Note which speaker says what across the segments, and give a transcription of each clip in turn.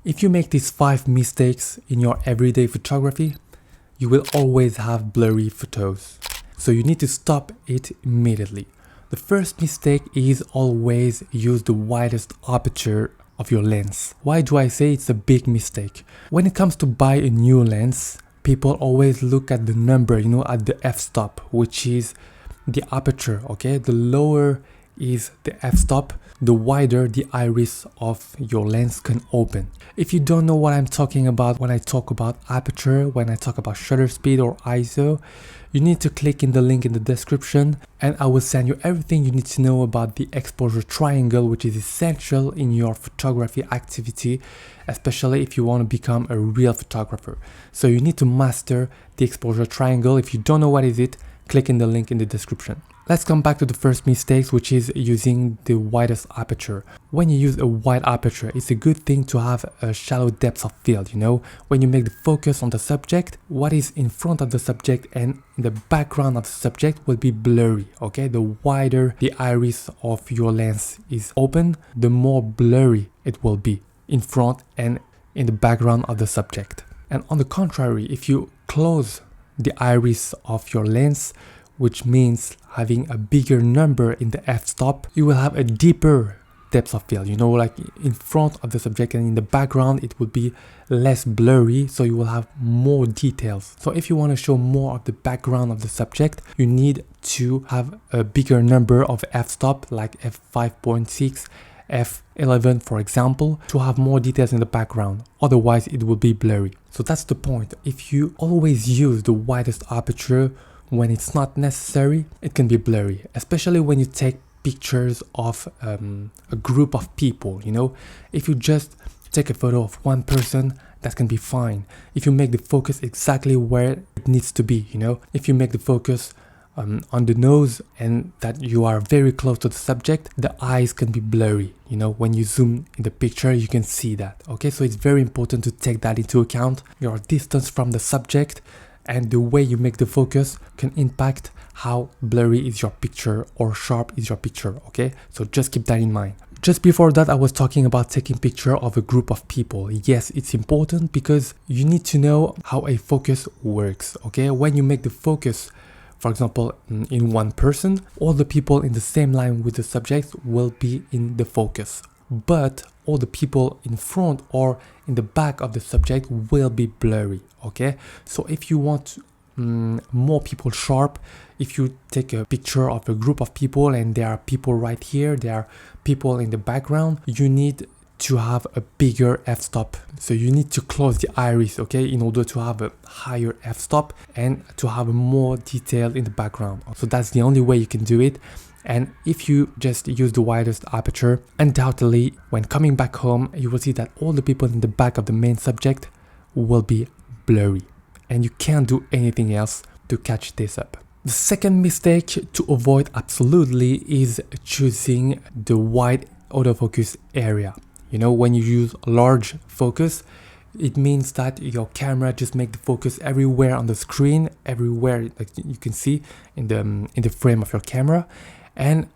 Speaker 1: If you make these 5 mistakes in your everyday photography, you will always have blurry photos. So you need to stop it immediately. The first mistake is always use the widest aperture of your lens. Why do I say it's a big mistake? When it comes to buy a new lens, people always look at the number, at the f-stop, which is the aperture, okay? The lower is the f-stop, the wider the iris of your lens can open. If you don't know what I'm talking about when I talk about aperture, when I talk about shutter speed or ISO, you need to click in the link in the description and I will send you everything you need to know about the exposure triangle, which is essential in your photography activity, especially if you want to become a real photographer. So you need to master the exposure triangle. If you don't know what is it, click in the link in the description. Let's come back to the first mistake, which is using the widest aperture. When you use a wide aperture, it's a good thing to have a shallow depth of field, When you make the focus on the subject, what is in front of the subject and the background of the subject will be blurry, okay? The wider the iris of your lens is open, the more blurry it will be in front and in the background of the subject. And on the contrary, if you close the iris of your lens, which means having a bigger number in the f-stop, you will have a deeper depth of field, like in front of the subject, and in the background it would be less blurry, so you will have more details. So if you want to show more of the background of the subject, you need to have a bigger number of f-stop, like f5.6, f11 for example, to have more details in the background. Otherwise it will be blurry. So that's the point. If you always use the widest aperture when it's not necessary, it can be blurry, especially when you take pictures of a group of people, If you just take a photo of one person, that can be fine. If you make the focus exactly where it needs to be, If you make the focus on the nose and that you are very close to the subject, the eyes can be blurry, When you zoom in the picture, you can see that, okay? So it's very important to take that into account. Your distance from the subject and the way you make the focus can impact how blurry is your picture or sharp is your picture, okay? So just keep that in mind. Just before that, I was talking about taking picture of a group of people. Yes, it's important because you need to know how a focus works, okay? When you make the focus, for example, in one person, all the people in the same line with the subject will be in the focus. But all the people in front or in the back of the subject will be blurry, okay? So if you want more people sharp, if you take a picture of a group of people and there are people right here, there are people in the background, you need to have a bigger f-stop. So you need to close the iris, okay, in order to have a higher f-stop and to have more detail in the background. So that's the only way you can do it. And if you just use the widest aperture, undoubtedly, when coming back home, you will see that all the people in the back of the main subject will be blurry. And you can't do anything else to catch this up. The second mistake to avoid absolutely is choosing the wide autofocus area. When you use large focus, it means that your camera just make the focus everywhere on the screen, everywhere, like you can see in the frame of your camera. And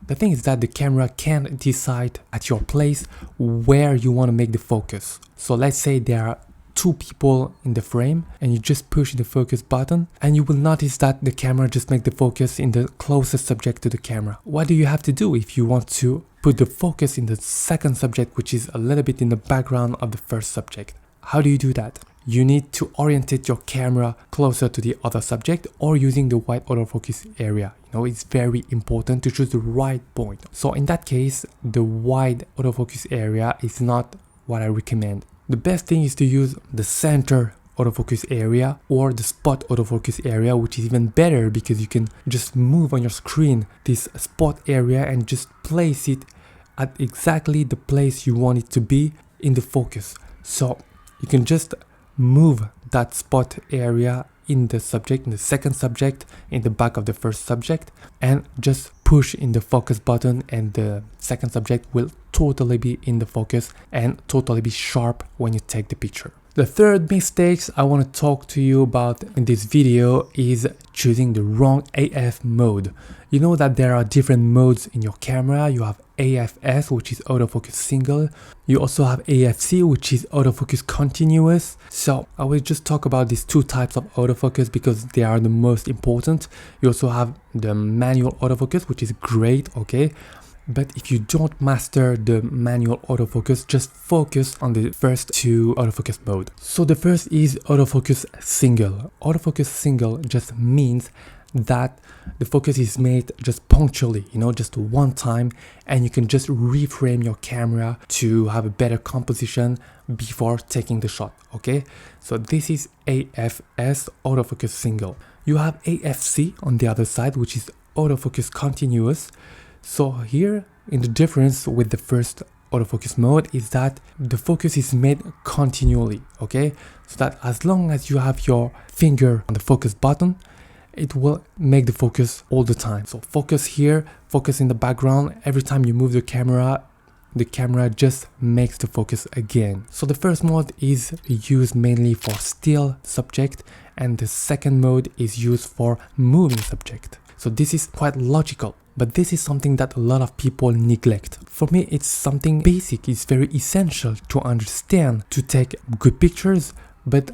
Speaker 1: the thing is that the camera can't decide at your place where you want to make the focus. So let's say there are 2 people in the frame and you just push the focus button and you will notice that the camera just make the focus in the closest subject to the camera. What do you have to do if you want to put the focus in the second subject, which is a little bit in the background of the first subject? How do you do that? You need to orientate your camera closer to the other subject or using the wide autofocus area. It's very important to choose the right point. So in that case, the wide autofocus area is not what I recommend. The best thing is to use the center autofocus area or the spot autofocus area, which is even better because you can just move on your screen this spot area and just place it at exactly the place you want it to be in the focus. So you can just move that spot area in the subject, in the second subject, in the back of the first subject, and just push in the focus button and the second subject will totally be in the focus and totally be sharp when you take the picture. The third mistakes I want to talk to you about in this video is choosing the wrong AF mode. You know that there are different modes in your camera. You have AFS, which is autofocus single. You also have AFC, which is autofocus continuous. So I will just talk about these two types of autofocus because they are the most important. You also have the manual autofocus, which is great, okay? But if you don't master the manual autofocus, just focus on the first two autofocus mode. So the first is autofocus single. Autofocus single just means that the focus is made just punctually, just one time, and you can just reframe your camera to have a better composition before taking the shot, okay? So this is AFS, autofocus single. You have AFC on the other side, which is autofocus continuous. So here, in the difference with the first autofocus mode is that the focus is made continually, okay? So that as long as you have your finger on the focus button, it will make the focus all the time. So focus here, focus in the background. Every time you move the camera just makes the focus again. So the first mode is used mainly for still subject, and the second mode is used for moving subject. So this is quite logical, but this is something that a lot of people neglect. For me, it's something basic. It's very essential to understand to take good pictures, but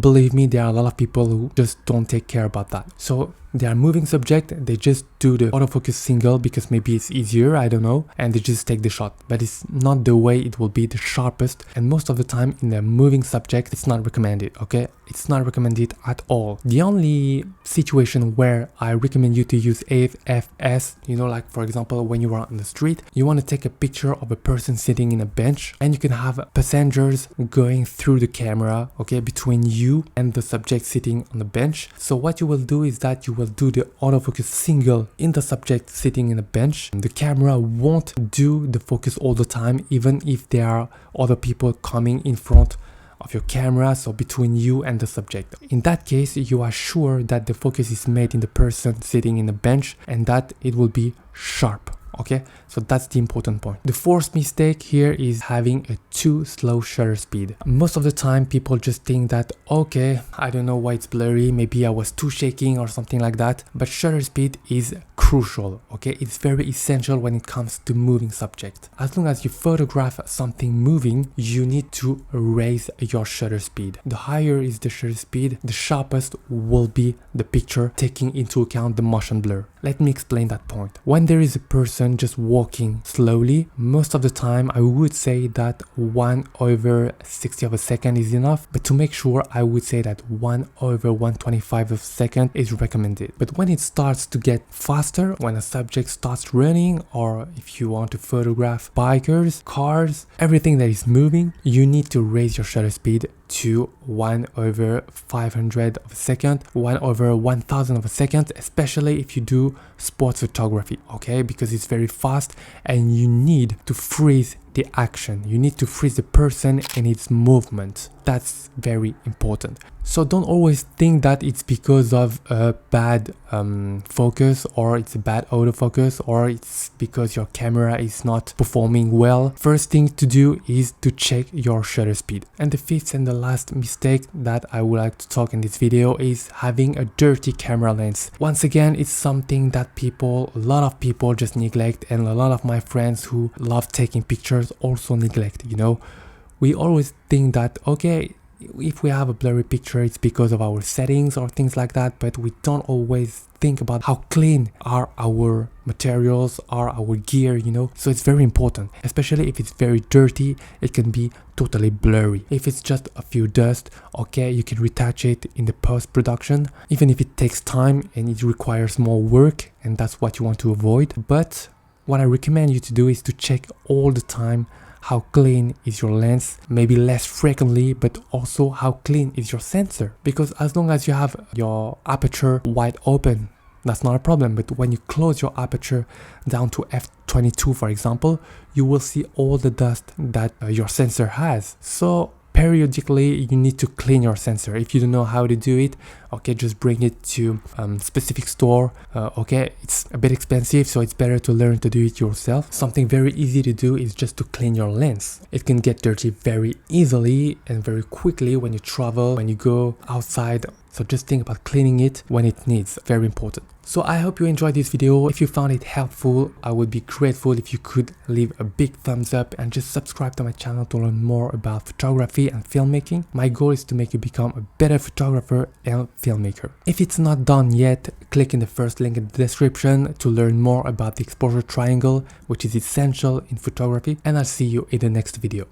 Speaker 1: believe me, there are a lot of people who just don't take care about that. So they are moving subject, they just do the autofocus single because maybe it's easier, I don't know, and they just take the shot. But it's not the way it will be the sharpest, and most of the time in a moving subject, it's not recommended, okay? It's not recommended at all. The only situation where I recommend you to use AFS, like for example, when you are on the street, you want to take a picture of a person sitting in a bench, and you can have passengers going through the camera, okay, between you and the subject sitting on the bench. So what you will do is that you will do the autofocus single in the subject sitting in a bench. The camera won't do the focus all the time, even if there are other people coming in front of your camera, so between you and the subject. In that case, you are sure that the focus is made in the person sitting in the bench and that it will be sharp. Okay, so that's the important point. The fourth mistake here is having a too slow shutter speed. Most of the time people just think that, okay, I don't know why it's blurry, maybe I was too shaking or something like that, but shutter speed is crucial, okay? It's very essential when it comes to moving subject. As long as you photograph something moving, you need to raise your shutter speed. The higher is the shutter speed, the sharpest will be the picture, taking into account the motion blur. Let me explain that point. When there is a person just walking slowly, most of the time I would say that 1/60 of a second is enough, but to make sure I would say that 1/125 of a second is recommended. But when it starts to get faster, when a subject starts running, or if you want to photograph bikers, cars, everything that is moving, you need to raise your shutter speed to 1/500 of a second, 1/1000 of a second, especially if you do sports photography, okay? Because it's very fast and you need to freeze the action. You need to freeze the person in its movement. That's very important. So don't always think that it's because of a bad focus, or it's a bad autofocus, or it's because your camera is not performing well. First thing to do is to check your shutter speed. And the fifth and the last mistake that I would like to talk in this video is having a dirty camera lens. Once again, it's something that a lot of people just neglect, and a lot of my friends who love taking pictures also neglect, We always think that, okay, if we have a blurry picture, it's because of our settings or things like that, but we don't always think about how clean are our materials, are our gear, So it's very important, especially if it's very dirty, it can be totally blurry. If it's just a few dust, okay, you can retouch it in the post-production, even if it takes time and it requires more work, and that's what you want to avoid. But what I recommend you to do is to check all the time how clean is your lens, maybe less frequently, but also how clean is your sensor. Because as long as you have your aperture wide open, that's not a problem. But when you close your aperture down to f22, for example, you will see all the dust that your sensor has. So periodically, you need to clean your sensor. If you don't know how to do it, Okay, just bring it to specific store. Okay, it's a bit expensive, so it's better to learn to do it yourself. Something very easy to do is just to clean your lens. It can get dirty very easily and very quickly when you travel, when you go outside. So just think about cleaning it when it needs. Very important. So I hope you enjoyed this video. If you found it helpful, I would be grateful if you could leave a big thumbs up and just subscribe to my channel to learn more about photography and filmmaking. My goal is to make you become a better photographer and filmmaker. If it's not done yet, click in the first link in the description to learn more about the exposure triangle, which is essential in photography, and I'll see you in the next video.